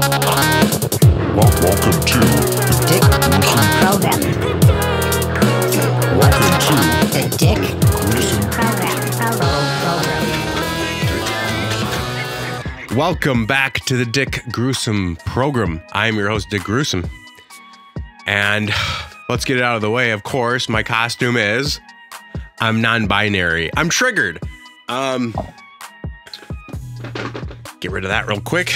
Welcome to the Dick Gruesome Program. Welcome to The Dick Gruesome Program. Welcome back to the Dick Gruesome program. I am your host, Dick Gruesome. And let's get it out of the way. Of course, my costume is, I'm non-binary. I'm triggered. Get rid of that real quick.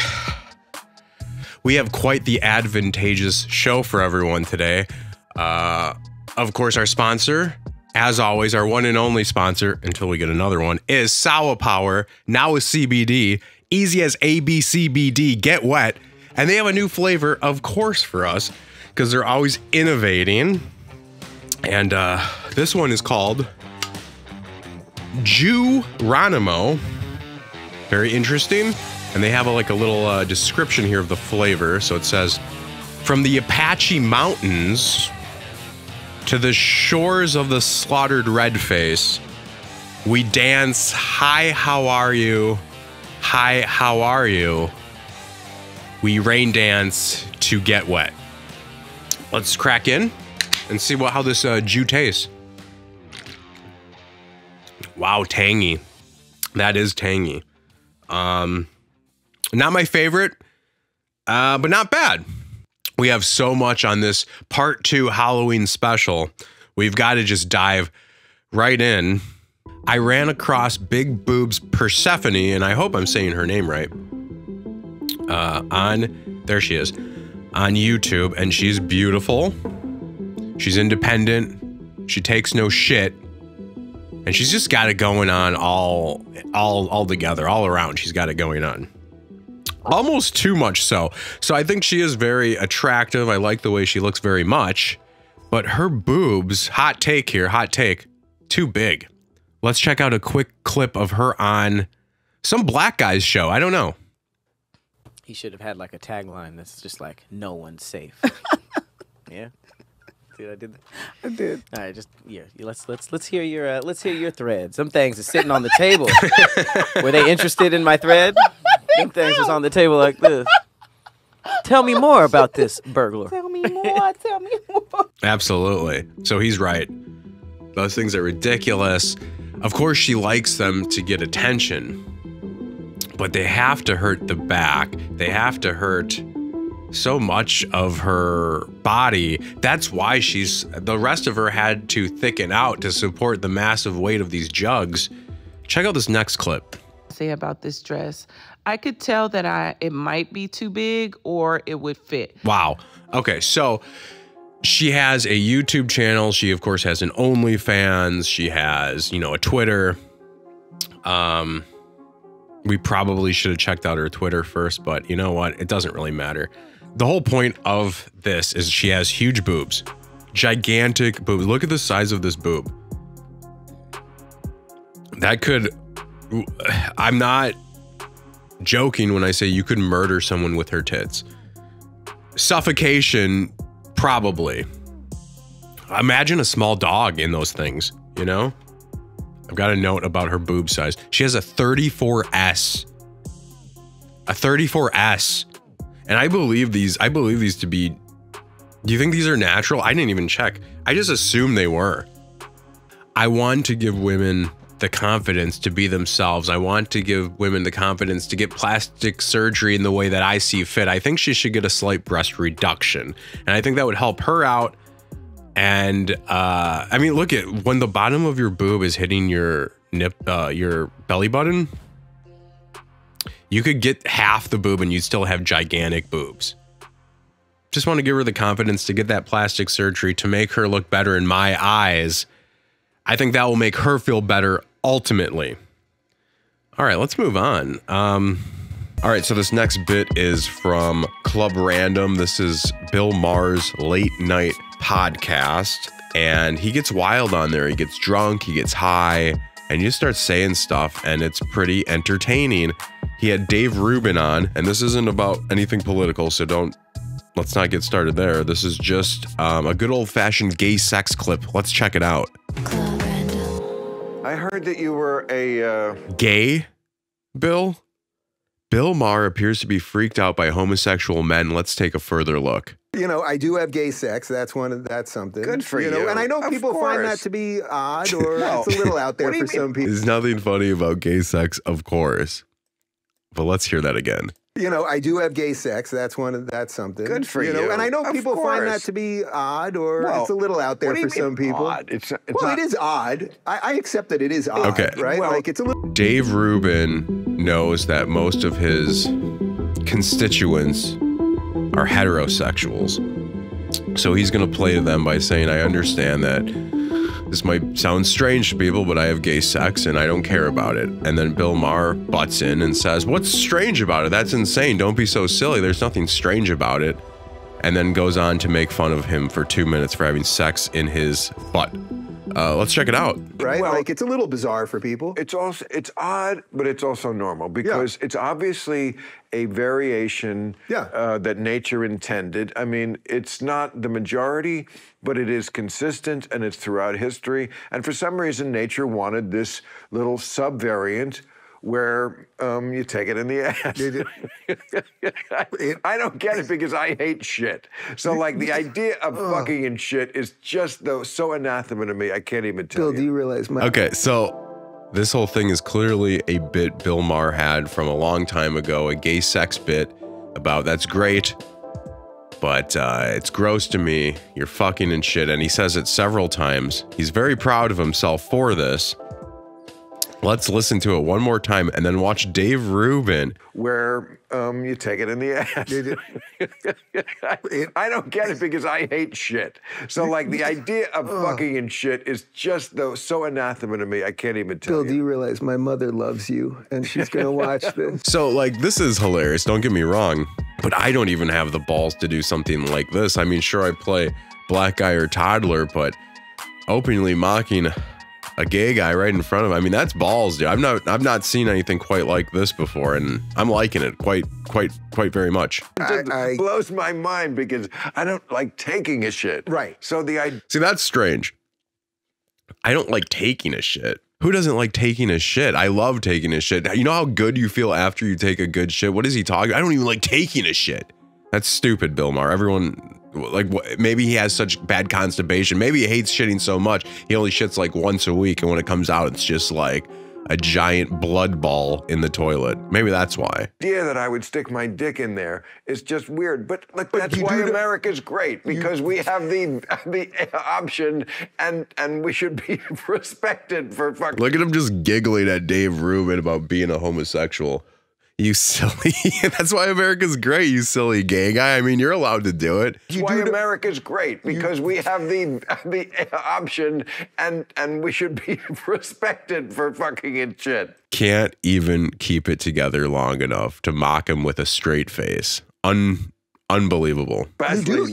We have quite the advantageous show for everyone today. Of course, our sponsor, as always, our one and only sponsor, until we get another one, is Sawa Power, now with CBD. Easy as ABCBD, get wet. And they have a new flavor, of course, for us, because they're always innovating. And this one is called Geronimo. Very interesting. And they have a little description here of the flavor. So it says, from the Apache Mountains to the shores of the slaughtered redface, we dance, hi, how are you? Hi, how are you? We rain dance to get wet. Let's crack in and see how this Jew tastes. Wow, tangy. That is tangy. Not my favorite, but not bad. We have so much on this part 2 Halloween special. We've got to just dive right in. I ran across Big Boobs Persephanii, and I hope I'm saying her name right, there she is, on YouTube, and she's beautiful. She's independent. She takes no shit. And she's just got it going on all together, all around. She's got it going on. Almost too much so. So I think she is very attractive. I like the way she looks very much. But her boobs, hot take here, hot take, too big. Let's check out a quick clip of her on some black guy's show. I don't know. He should have had like a tagline that's just like, no one's safe. Yeah. See what I did? I did. All right, just let's hear your thread. Some things are sitting on the table. Were they interested in my thread? Some things was on the table like this. Tell me more about this burglar. Tell me more. Tell me more. Absolutely. So he's right. Those things are ridiculous. Of course, she likes them to get attention, but they have to hurt the back. They have to hurt so much of her body. That's why the rest of her had to thicken out to support the massive weight of these jugs. Check out this next clip. Say about this dress, I could tell that it might be too big or it would fit. Wow. Okay, so she has a YouTube channel. She, of course, has an OnlyFans. She has, a Twitter. We probably should have checked out her Twitter first, but you know what? It doesn't really matter. The whole point of this is she has huge boobs. Gigantic boobs. Look at the size of this boob. I'm not joking when I say you could murder someone with her tits. Suffocation, probably. Imagine a small dog in those things, I've got a note about her boob size. She has a 34S. A 34S. And I believe these to be, do you think these are natural? I didn't even check. I just assumed they were. I want to give women the confidence to be themselves. I want to give women the confidence to get plastic surgery in the way that I see fit. I think she should get a slight breast reduction. And I think that would help her out. And I mean, look at when the bottom of your boob is hitting your belly button. You could get half the boob and you'd still have gigantic boobs. Just want to give her the confidence to get that plastic surgery to make her look better in my eyes. I think that will make her feel better ultimately. All right, let's move on. All right, so this next bit is from Club Random. This is Bill Maher's late night podcast, and he gets wild on there. He gets drunk, he gets high, and he just starts saying stuff, and it's pretty entertaining. He had Dave Rubin on, and this isn't about anything political, so let's not get started there. This is just a good old-fashioned gay sex clip. Let's check it out. I heard that you were a... Gay, Bill? Bill Maher appears to be freaked out by homosexual men. Let's take a further look. You know, I do have gay sex. That's something. Good for you. know, and I know Of people find that course. to be odd or it's a little out there for some people. There's nothing funny about gay sex, of course. But let's hear that again. You know, I do have gay sex. That's something. Good for you. know, and I know Of people find that course. to be odd or Well, it's a little out there what do you for some mean people. odd? It's Well, not, it is odd. I accept that it is odd. Okay. Right? Well, like it's a little. Dave Rubin knows that most of his constituents are heterosexuals. So he's going to play to them by saying, I understand that this might sound strange to people, but I have gay sex and I don't care about it. And then Bill Maher butts in and says, what's strange about it? That's insane. Don't be so silly. There's nothing strange about it. And then goes on to make fun of him for 2 minutes for having sex in his butt. Let's check it out. Right? Well, like it's a little bizarre for people. it's odd, but it's also normal because it's obviously a variation that nature intended. I mean, it's not the majority, but it is consistent and it's throughout history. And for some reason, nature wanted this little subvariant where you take it in the ass. I don't get it because I hate shit. So like the idea of fucking and shit is just so anathema to me. I can't even tell Bill, do you realize my Okay, so this whole thing is clearly a bit Bill Maher had from a long time ago, a gay sex bit about that's great, but it's gross to me. You're fucking and shit. And he says it several times. He's very proud of himself for this. Let's listen to it one more time and then watch Dave Rubin. where you take it in the ass. I don't get it because I hate shit. So like the idea of fucking and shit is just so anathema to me. I can't even tell Bill, do you realize my mother loves you and she's gonna watch this? So like, this is hilarious. Don't get me wrong, but I don't even have the balls to do something like this. I mean, sure, I play black guy or toddler, but openly mocking a gay guy right in front of him. I mean, that's balls, dude. I've not seen anything quite like this before, and I'm liking it quite very much. It blows my mind because I don't like taking a shit. Right. So the idea. See, that's strange. I don't like taking a shit. Who doesn't like taking a shit? I love taking a shit. You know how good you feel after you take a good shit? What is he talking? I don't even like taking a shit. That's stupid, Bill Maher. Everyone, like, maybe he has such bad constipation. Maybe he hates shitting so much he only shits like once a week, and when it comes out, it's just like a giant blood ball in the toilet. Maybe that's why. The idea that I would stick my dick in there is just weird. But like that's why America's great, because we have the option and we should be respected for fucking. Look at him just giggling at Dave Rubin about being a homosexual. You silly. That's why America's great, you silly gay guy. I mean, you're allowed to do it. That's why America's great, because we have the option and we should be respected for fucking and shit. Can't even keep it together long enough to mock him with a straight face. Unbelievable. I do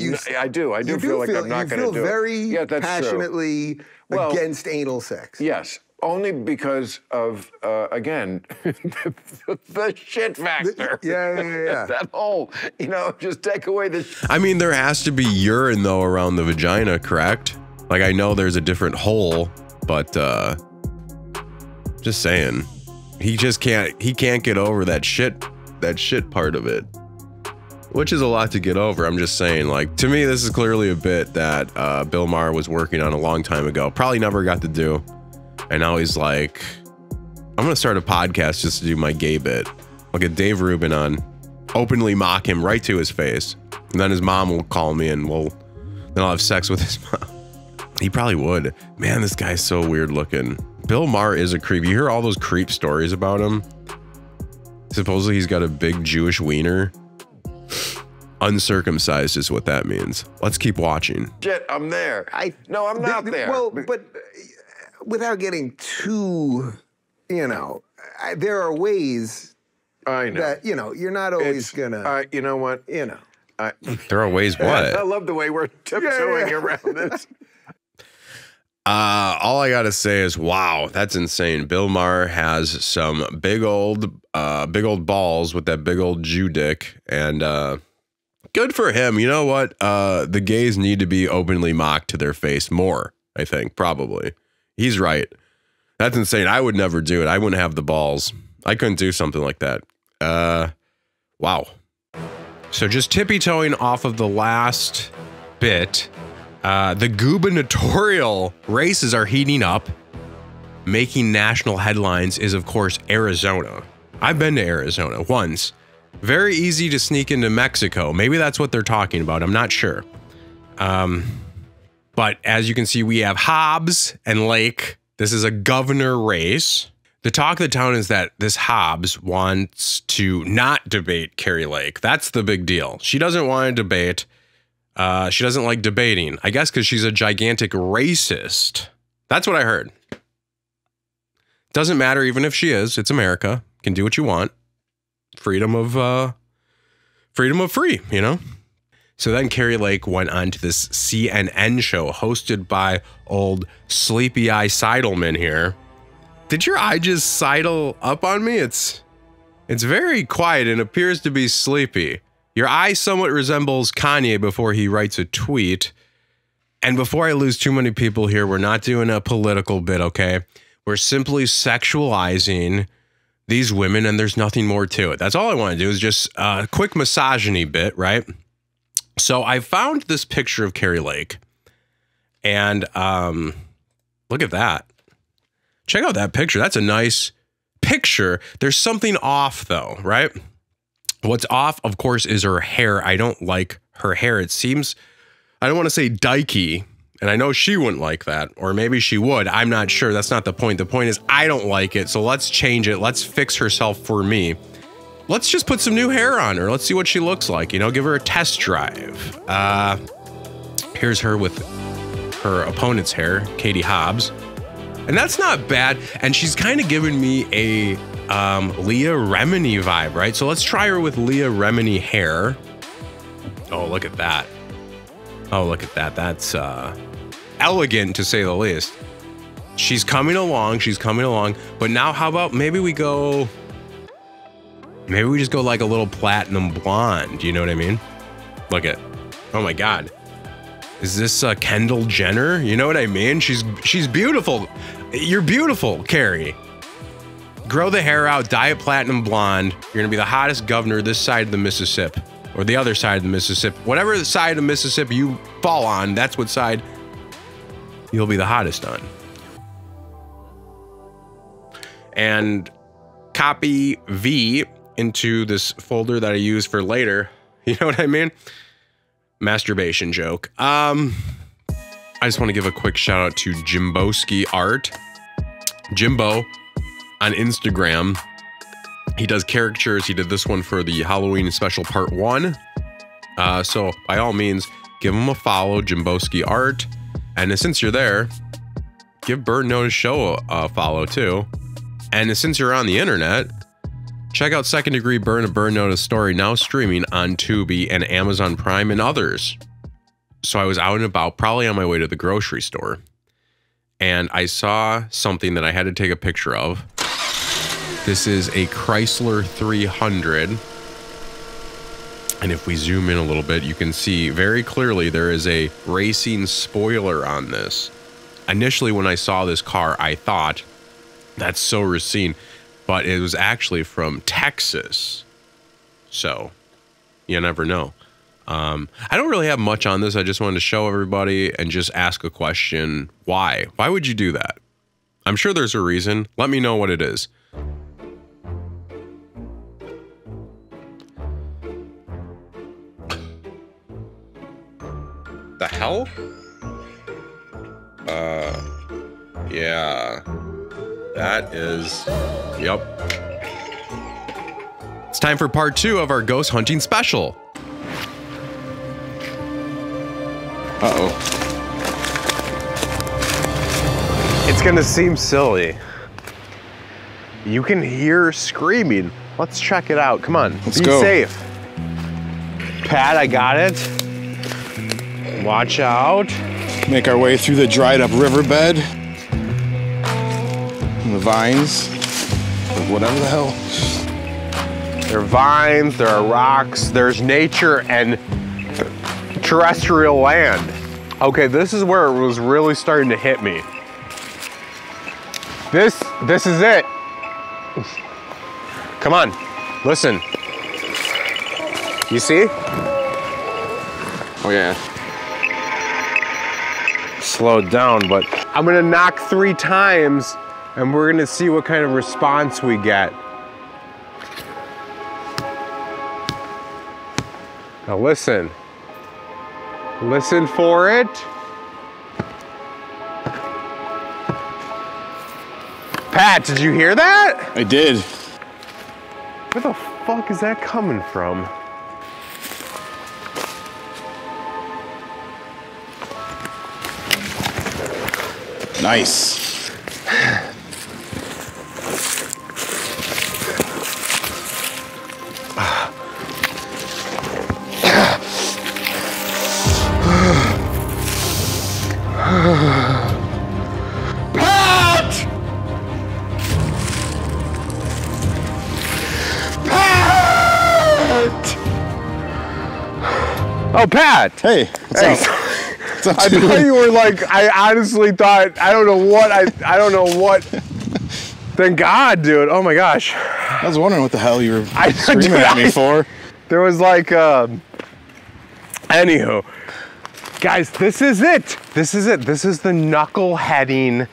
feel like I'm not going to do it. You feel very that's passionately against anal sex. Yes. Only because of, again, the shit factor. Yeah. That whole, just take away the... I mean, there has to be urine, though, around the vagina, correct? Like, I know there's a different hole, but just saying. He can't get over that shit part of it. Which is a lot to get over. I'm just saying, like, to me, this is clearly a bit that Bill Maher was working on a long time ago. Probably never got to do. And now he's like, I'm going to start a podcast just to do my gay bit. I'll get Dave Rubin on, openly mock him right to his face. And then his mom will call me and then I'll have sex with his mom. He probably would. Man, this guy's so weird looking. Bill Maher is a creep. You hear all those creep stories about him? Supposedly he's got a big Jewish wiener. Uncircumcised is what that means. Let's keep watching. Shit, I'm there. No, I'm not there. Well, but without getting too, there are ways I know that, you're not always gonna. You know what? There are ways what? I love the way we're tiptoeing around this. All I gotta say is, wow, that's insane. Bill Maher has some big old balls with that big old Jew dick, and good for him. You know what? The gays need to be openly mocked to their face more. I think probably. He's right. That's insane. I would never do it. I wouldn't have the balls. I couldn't do something like that. Wow. So just tippy-toeing off of the last bit, the gubernatorial races are heating up. Making national headlines is, of course, Arizona. I've been to Arizona once. Very easy to sneak into Mexico. Maybe that's what they're talking about. I'm not sure. But as you can see, we have Hobbs and Lake. This is a governor race. The talk of the town is that this Hobbs wants to not debate Kari Lake. That's the big deal. She doesn't want to debate. She doesn't like debating. I guess because she's a gigantic racist. That's what I heard. Doesn't matter even if she is. It's America. Can do what you want. Freedom of free, you know? So then Kari Lake went on to this CNN show hosted by old Sleepy Eye Seidelman here. Did your eye just sidle up on me? It's very quiet and appears to be sleepy. Your eye somewhat resembles Kanye before he writes a tweet. And before I lose too many people here, we're not doing a political bit, okay? We're simply sexualizing these women, and there's nothing more to it. That's all I want to do is just a quick misogyny bit, right? So I found this picture of Kari Lake, and look at that. Check out that picture. That's a nice picture. There's something off, though, right? What's off, of course, is her hair. I don't like her hair. It seems, I don't want to say dykey, and I know she wouldn't like that, or maybe she would. I'm not sure. That's not the point. The point is I don't like it, so let's change it. Let's fix herself for me. Let's just put some new hair on her. Let's see what she looks like, you know, give her a test drive. Here's her with her opponent's hair, Katie Hobbs. And that's not bad. And she's kind of giving me a Leah Remini vibe, right? So let's try her with Leah Remini hair. Oh, look at that. Oh, look at that. That's elegant, to say the least. She's coming along. She's coming along. But now how about maybe we go... Maybe we just go like a little platinum blonde. You know what I mean? Look at... Oh, my God. Is this Kendall Jenner? You know what I mean? She's beautiful. You're beautiful, Kari. Grow the hair out, dye it platinum blonde. You're gonna be the hottest governor this side of the Mississippi, or the other side of the Mississippi. Whatever side of the Mississippi you fall on, that's what side you'll be the hottest on. And copy V into this folder that I use for later. You know what I mean? Masturbation joke. I just want to give a quick shout out to Jimboskiart. Jimbo on Instagram. He does caricatures. He did this one for the Halloween special part 1. So by all means, give him a follow, Jimboskiart. And since you're there, give Burn Notice Show a follow too. And since you're on the internet, check out Second Degree Burn, a Burn Notice story, now streaming on Tubi and Amazon Prime and others. So I was out and about, probably on my way to the grocery store, and I saw something that I had to take a picture of. This is a Chrysler 300. And if we zoom in a little bit, you can see very clearly there is a racing spoiler on this. Initially, when I saw this car, I thought, that's so Racine. But it was actually from Texas. So, you never know. I don't really have much on this. I just wanted to show everybody and just ask a question. Why? Why would you do that? I'm sure there's a reason. Let me know what it is. The hell? Yeah. That is... Yep. It's time for part 2 of our ghost hunting special. Uh-oh. It's gonna seem silly. You can hear screaming. Let's check it out. Come on. Let's go. Be safe. Pat, I got it. Watch out. Make our way through the dried up riverbed. And the vines. Or whatever the hell. There are vines, there are rocks, there's nature and terrestrial land. Okay, this is where it was really starting to hit me. This is it. Come on, Listen. You see? Oh yeah. Slowed down, but I'm gonna knock 3 times and we're gonna see what kind of response we get. Now listen. Listen for it. Pat, did you hear that? I did. Where the fuck is that coming from? Nice. Oh, Pat! Hey, what's up? What's up, I dude? thought you were like, I honestly thought, I don't know what. Thank God, dude. Oh my gosh. I was wondering what the hell you were screaming dude, at me for. There was like, anywho. Guys, this is it. This is it. This is the knuckleheading.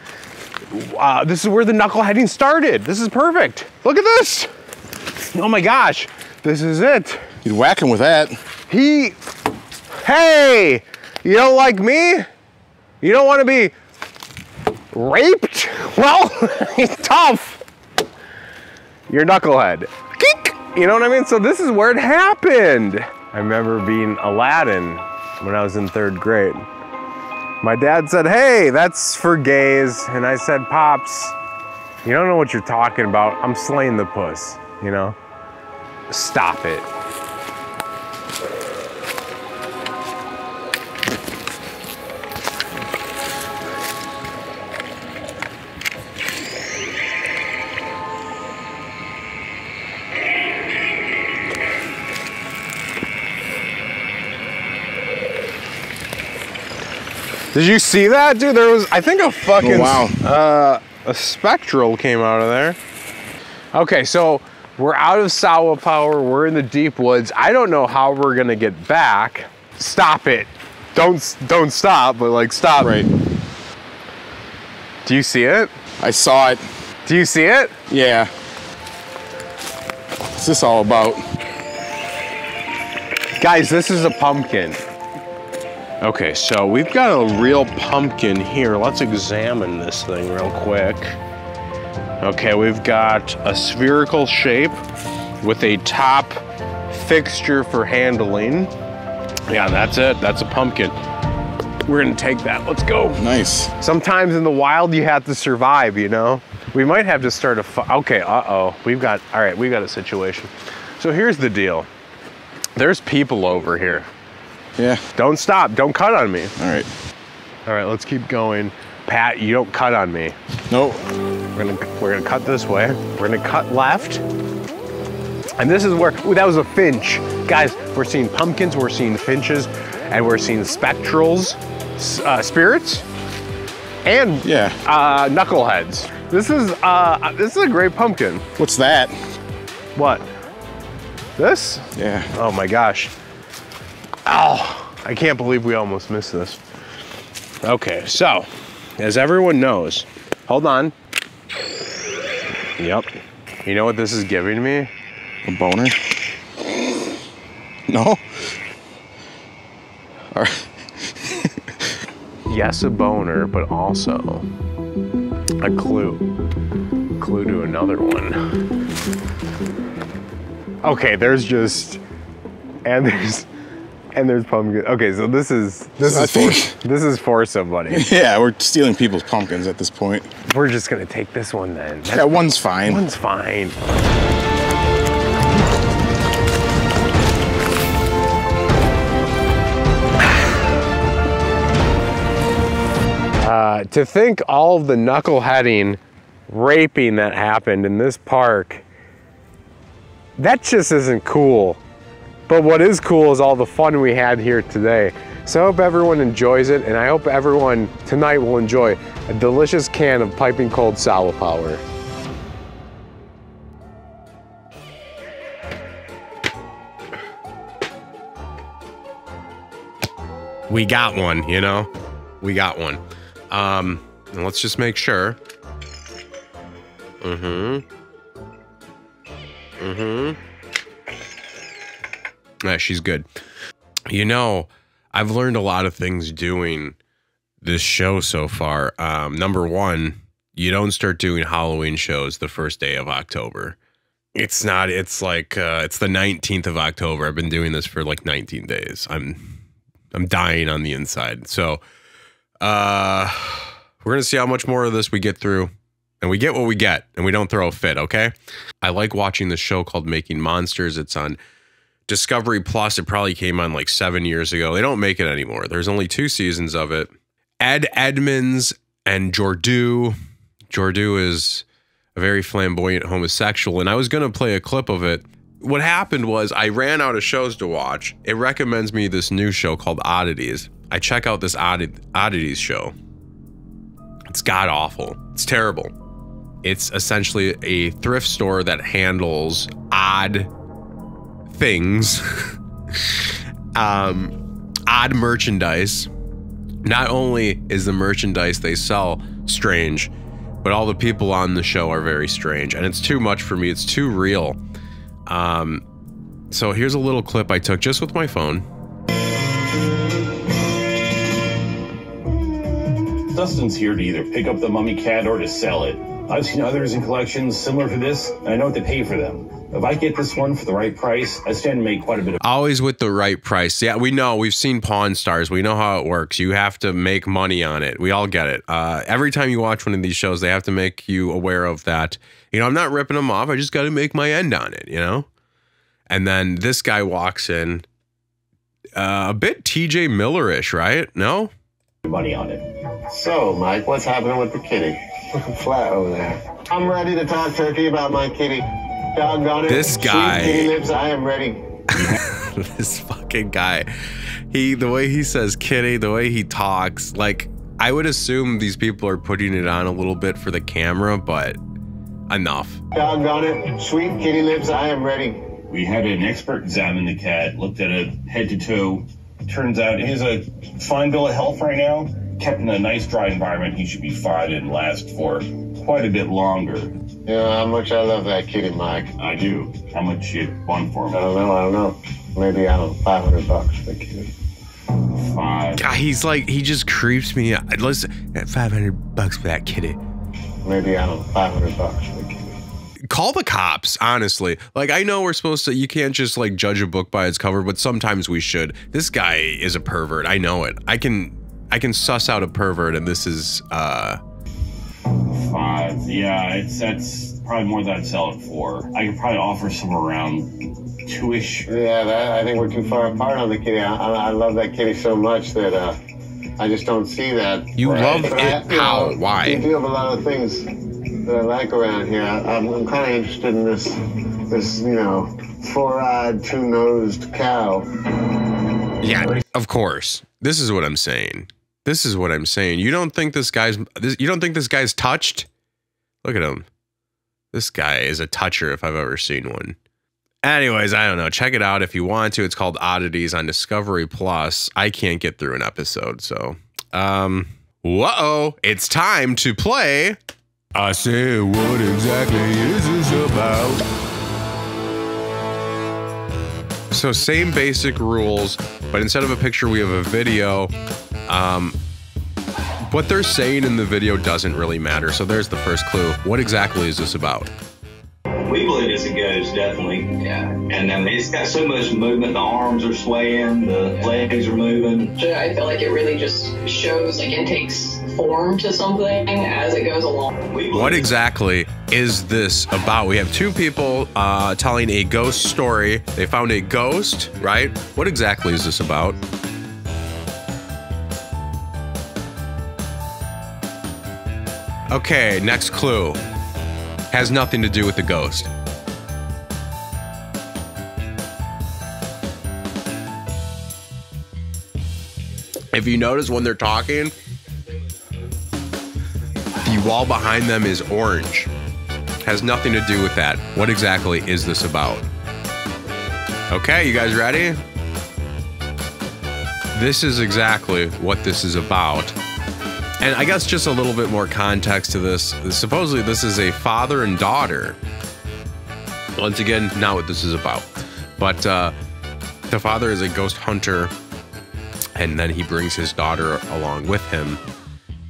This is where the knuckleheading started. This is perfect. Look at this. Oh my gosh. This is it. You'd whack him with that. Hey, you don't like me? You don't want to be raped? Well, it's tough. You're knucklehead. Kink. You know what I mean? So this is where it happened. I remember being Aladdin when I was in 3rd grade. My dad said, hey, that's for gays. And I said, Pops, you don't know what you're talking about. I'm slaying the puss, you know? Stop it. Did you see that, dude? There was, I think, a fucking, a spectral came out of there. Okay, so we're out of Sawa power. We're in the deep woods. I don't know how we're gonna get back. Stop it. Don't stop, but like stop. Right. Do you see it? I saw it. Do you see it? Yeah. What's this all about? Guys, this is a pumpkin. Okay, so we've got a real pumpkin here. Let's examine this thing real quick. Okay, we've got a spherical shape with a top fixture for handling. Yeah, that's it. That's a pumpkin. We're gonna take that. Let's go. Nice. Sometimes in the wild, you have to survive, you know? We might have to start a okay, uh-oh. All right, we got a situation. So here's the deal. There's people over here. Yeah. Don't stop, don't cut on me. All right. All right, let's keep going. Pat, you don't cut on me. Nope. We're gonna cut this way. We're gonna cut left. And this is where, ooh, that was a finch. Guys, we're seeing pumpkins, we're seeing finches, and we're seeing spectrals, spirits, and knuckleheads. This is a great pumpkin. What's that? What? This? Yeah. Oh my gosh. Ow, I can't believe we almost missed this. Okay, so, as everyone knows, hold on. Yep. You know what this is giving me? A boner? No? All right. Yes, a boner, but also a clue. Clue to another one. Okay, there's just, and there's pumpkin. Okay, so this is for somebody. Yeah, we're stealing people's pumpkins at this point. We're just gonna take this one then. Yeah, one's fine. One's fine. To think all of the knuckleheading, raping that happened in this park, that just isn't cool. But what is cool is all the fun we had here today. So I hope everyone enjoys it, and I hope everyone tonight will enjoy a delicious can of piping cold Sawa Power. we got one, you know? We got one. Let's just make sure. Yeah, she's good. You know, I've learned a lot of things doing this show so far. Number one, you don't start doing Halloween shows the first day of October. It's not, it's like, it's the 19th of October. I've been doing this for like 19 days. I'm dying on the inside. So, we're going to see how much more of this we get through. And we get what we get, and we don't throw a fit, okay? I like watching this show called Making Monsters. It's on Discovery Plus. It probably came on like 7 years ago. They don't make it anymore. There's only 2 seasons of it. Ed Edmonds and Jordu. Jordu is a very flamboyant homosexual, and I was going to play a clip of it. What happened was I ran out of shows to watch. It recommends me this new show called Oddities. I check out this Oddities show. It's god-awful. It's terrible. It's essentially a thrift store that handles odd things, odd merchandise. Not only is the merchandise they sell strange, but all the people on the show are very strange, and it's too much for me. It's too real. So here's a little clip I took just with my phone. Dustin's here to either pick up the mummy cat or to sell it. I've seen others in collections similar to this, and I know what to pay for them. If I get this one for the right price, I stand to make quite a bit of... Always with the right price. Yeah, we know. We've seen Pawn Stars. We know how it works. You have to make money on it. We all get it. Every time you watch one of these shows, they have to make you aware of that. You know, I'm not ripping them off. I just got to make my end on it, you know? And then this guy walks in. A bit TJ Miller-ish, right? No? Money on it. So, Mike, what's happening with the kitty? Looking flat over there. I'm ready to talk turkey about my kitty. Doggone it. This guy. Sweet kitty lips, I am ready. This fucking guy. The way he says kitty, the way he talks, like, I would assume these people are putting it on a little bit for the camera, but enough. Doggone it. Sweet kitty lips, I am ready. We had an expert examine the cat, looked at it head to toe. Turns out he has a fine bill of health right now. Kept in a nice dry environment, he should be fine and last for quite a bit longer. You know how much I love that kitty, Mike. I do. How much you want for him? I don't know. Maybe, I don't know, $500 for the kitty. God, he's like, he just creeps me out. Listen, $500 for that kitty. Maybe, I don't know, $500 for the kitty. Call the cops, honestly. Like, I know we're supposed to, you can't just like judge a book by its cover, but sometimes we should. This guy is a pervert. I know it. I can suss out a pervert, and this is 5. Yeah, that's probably more than I'd sell it for. I could probably offer somewhere around 2-ish. Yeah, I think we're too far apart on the kitty. I love that kitty so much that I just don't see that. You love it? How? Why? You do have a lot of things that I like around here. I'm kind of interested in this, you know, 4-eyed, 2-nosed cow. Yeah, of course. This is what I'm saying. This is what I'm saying. You don't think this guy's touched? Look at him. This guy is a toucher if I've ever seen one. Anyways, I don't know. Check it out if you want to. It's called Oddities on Discovery Plus. I can't get through an episode, so whoa, it's time to play. I said, what exactly is this about? So same basic rules, but instead of a picture, we have a video. What they're saying in the video doesn't really matter. So there's the first clue. What exactly is this about? We believe it's a ghost, definitely. Yeah. And I mean, it's got so much movement. The arms are swaying, the legs are moving. I feel like it really just shows, like, it takes form to something as it goes along. What exactly is this about? We have 2 people telling a ghost story. They found a ghost, right? What exactly is this about? Okay, next clue. Has nothing to do with the ghost. If you notice when they're talking, the wall behind them is orange. Has nothing to do with that. What exactly is this about? Okay, you guys ready? this is exactly what this is about. And I guess just a little bit more context to this. Supposedly this is a father and daughter. Once again, not what this is about. But the father is a ghost hunter, and then he brings his daughter along with him.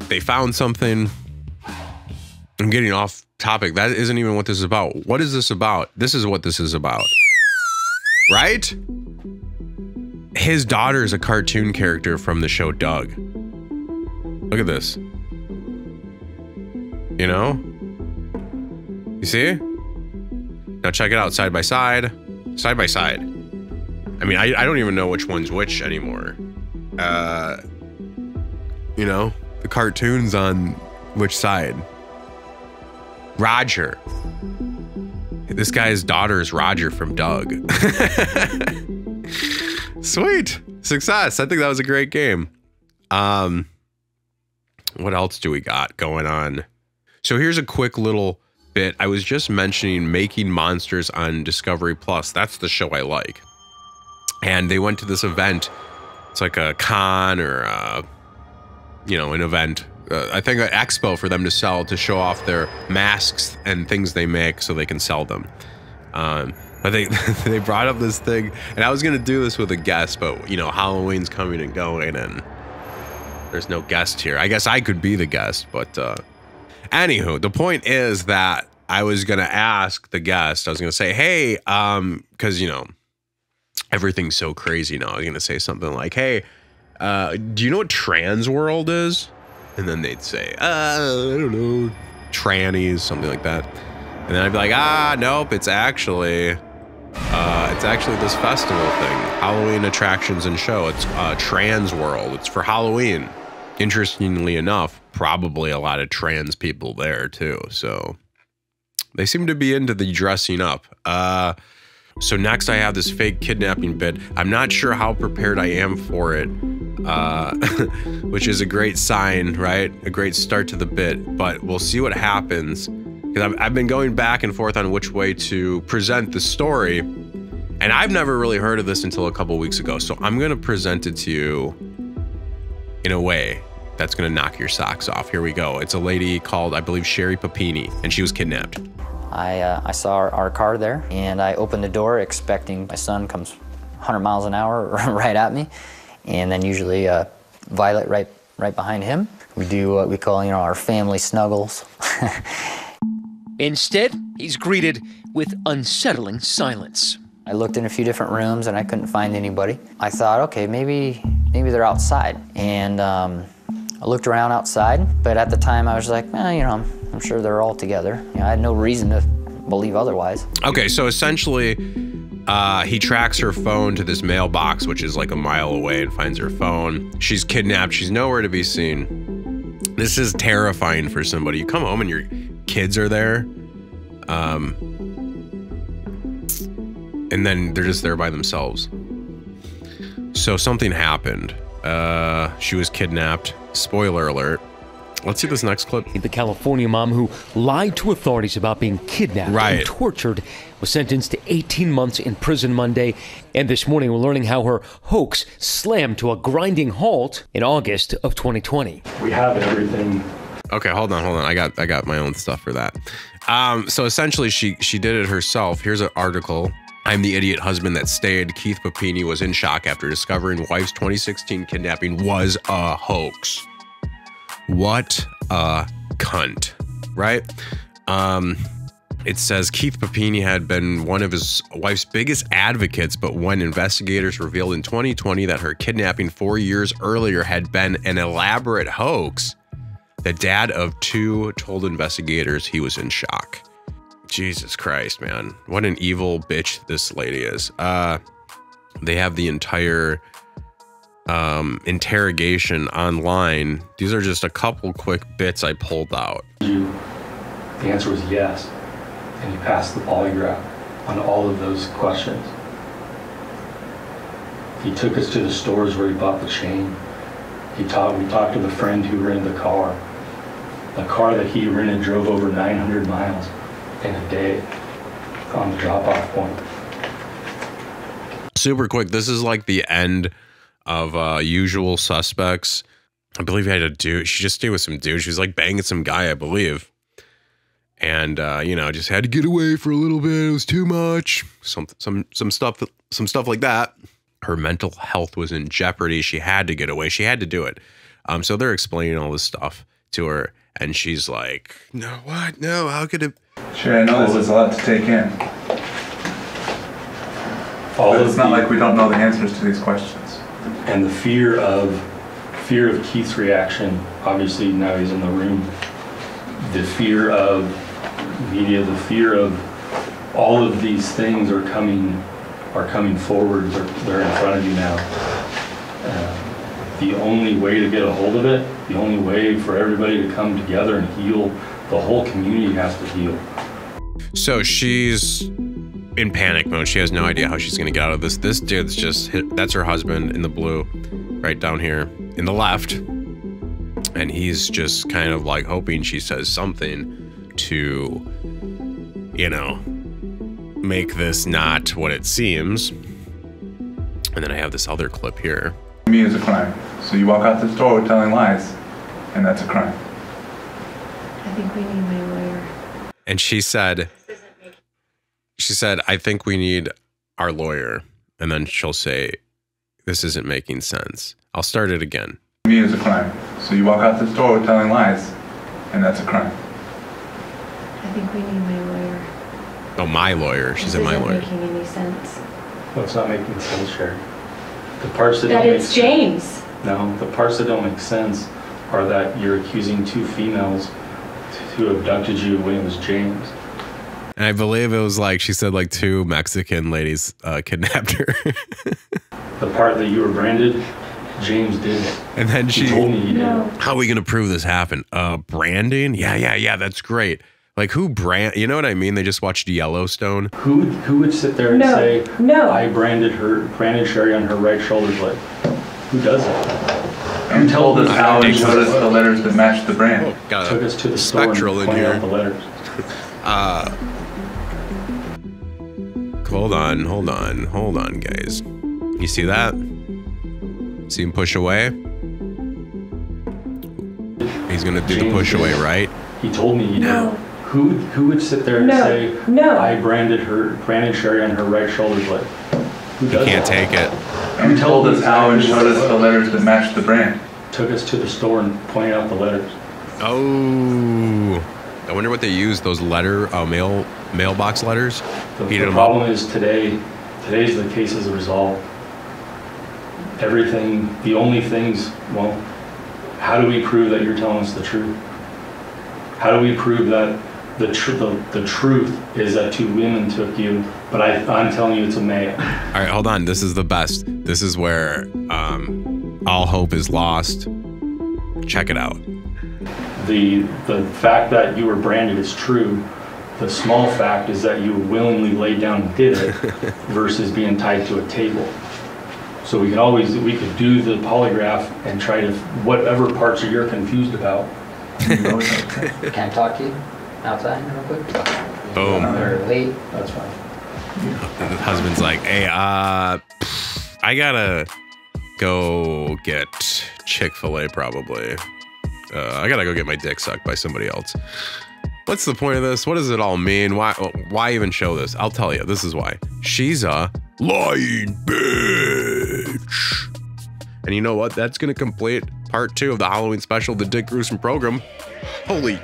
They found something. I'm getting off topic. That isn't even what this is about. What is this about? This is what this is about. Right? His daughter is a cartoon character from the show Doug. Look at this. You know? You see? Now check it out, side by side. Side by side. I mean, I don't even know which one's which anymore. You know? The cartoon's on which side? Roger. This guy's daughter is Roger from Doug. Sweet. Success. I think that was a great game. What else do we got going on? So here's a quick little bit. I was just mentioning Making Monsters on Discovery Plus. That's the show I like. And they went to this event. It's like a con or you know, an event. I think an expo for them to sell, to show off their masks and things they make so they can sell them. But they brought up this thing, and I was gonna do this with a guest, but you know, Halloween's coming and going, and there's no guest here. I guess I could be the guest, but anywho, the point is that I was gonna ask the guest. I was gonna say, hey, because you know, everything's so crazy now. I was gonna say something like, hey, do you know what trans world is? And then they'd say, I don't know, trannies, something like that. And then I'd be like, nope, it's actually this festival thing, Halloween attractions and show. It's Trans World. It's for Halloween. Interestingly enough, probably a lot of trans people there too. So they seem to be into the dressing up. So next I have this fake kidnapping bit. I'm not sure how prepared I am for it, which is a great sign, right? A great start to the bit, but we'll see what happens. Because I've been going back and forth on which way to present the story, and I've never really heard of this until a couple weeks ago. So I'm gonna present it to you in a way that's gonna knock your socks off. Here we go. It's a lady called, I believe, Persephanii, and she was kidnapped. I saw our car there, and I opened the door expecting my son comes 100 miles an hour right at me, and then usually Violet right behind him. We do what we call, you know, our family snuggles. Instead, he's greeted with unsettling silence. I looked in a few different rooms and I couldn't find anybody. I thought, okay, maybe they're outside. And I looked around outside, but at the time I was like, you know, I'm sure they're all together. You know, I had no reason to believe otherwise. Okay, so essentially, he tracks her phone to this mailbox, which is like a mile away, and finds her phone. She's kidnapped. She's nowhere to be seen. This is terrifying for somebody. You come home and your kids are there, and then they're just there by themselves. So something happened. She was kidnapped. Spoiler alert. Let's see this next clip. The California mom who lied to authorities about being kidnapped and tortured was sentenced to 18 months in prison Monday. And this morning we're learning how her hoax slammed to a grinding halt in August of 2020. We have everything. Okay, hold on. I got my own stuff for that. So essentially she did it herself. Here's an article. I'm the idiot husband that stayed. Keith Persephanii was in shock after discovering wife's 2016 kidnapping was a hoax. What a cunt, right? It says Keith Persephanii had been one of his wife's biggest advocates, but when investigators revealed in 2020 that her kidnapping 4 years earlier had been an elaborate hoax, the dad of two told investigators he was in shock. Jesus Christ, man. What an evil bitch this lady is. They have the entire interrogation online. These are just a couple quick bits I pulled out. The answer was yes, and you passed the polygraph on all of those questions. He took us to the stores where he bought the chain. We talked to the friend who rented the car that he rented drove over 900 miles in a day on the drop-off point. Super quick, this is like the end of usual suspects. I believe he had a dude. She just stayed with some dude. She was like banging some guy, I believe. And you know, just had to get away for a little bit. It was too much. Some stuff like that. Her mental health was in jeopardy. She had to get away. She had to do it. So they're explaining all this stuff to her, and she's like, "No, what? No, how could it?" Sure, I know this is a lot to take in. It's not like we don't know the answers to these questions. And the fear of Keith's reaction. Obviously, now he's in the room. The fear of media, the fear of all of these things are coming forward. They're in front of you now. The only way to get a hold of it, the only way for everybody to come together and heal, the whole community has to heal. So she's in panic mode. She has no idea how she's going to get out of this. This dude's just hit. That's her husband in the blue, right down here in the left. And he's just kind of like hoping she says something to, you know, make this not what it seems. And then I have this other clip here. Me is a crime. So you walk out this door telling lies, and that's a crime. I think we need my lawyer. And she said, I think we need our lawyer. And then she'll say, this isn't making sense. I'll start it again. Me is a crime. So you walk out this door telling lies, and that's a crime. I think we need my lawyer. Oh, my lawyer. She said my lawyer. This isn't making any sense. No, it's not making sense, Sherry. The parts that That don't make it's James. No, the parts that don't make sense are that you're accusing two females who abducted you when it was James. And I believe it was like, she said like 2 Mexican ladies kidnapped her. The part that you were branded, James did. And then He told me he did. How are we going to prove this happened? Branding? Yeah, that's great. Like who you know what I mean? They just watched Yellowstone. Who would sit there and say, I branded Sherry on her right shoulder blade? Who does it? You told us how and showed us the letters that matched the brand. Got Took us to the store and pointed out the letters. Hold on, guys. You see that? See him push away? He's gonna do the push away, right? He told me he did. Who would sit there and say, I branded Sherry on her right shoulder blade? Who does He can't take it. You told us how and showed us the letters that matched the brand. Took us to the store and pointed out the letters. Oh, I wonder what they used, those mailbox letters? The problem is today's the case is resolved. Everything, the only things, well, how do we prove that you're telling us the truth? How do we prove that the truth is that 2 women took you, but I'm telling you it's a male? All right, hold on. This is the best. This is where all hope is lost. Check it out. The fact that you were branded is true. The small fact is that you willingly laid down and did it versus being tied to a table. So we could do the polygraph and try to, whatever parts you're confused about. Can I talk to you outside real quick? Boom. Or late? That's fine. The husband's like, hey, I gotta go get Chick-fil-A probably. I gotta go get my dick sucked by somebody else. What's the point of this? What does it all mean? Why even show this? I'll tell you. This is why. She's a lying bitch. And you know what? That's gonna complete part 2 of the Halloween special, the Dick Gruesome program. Holy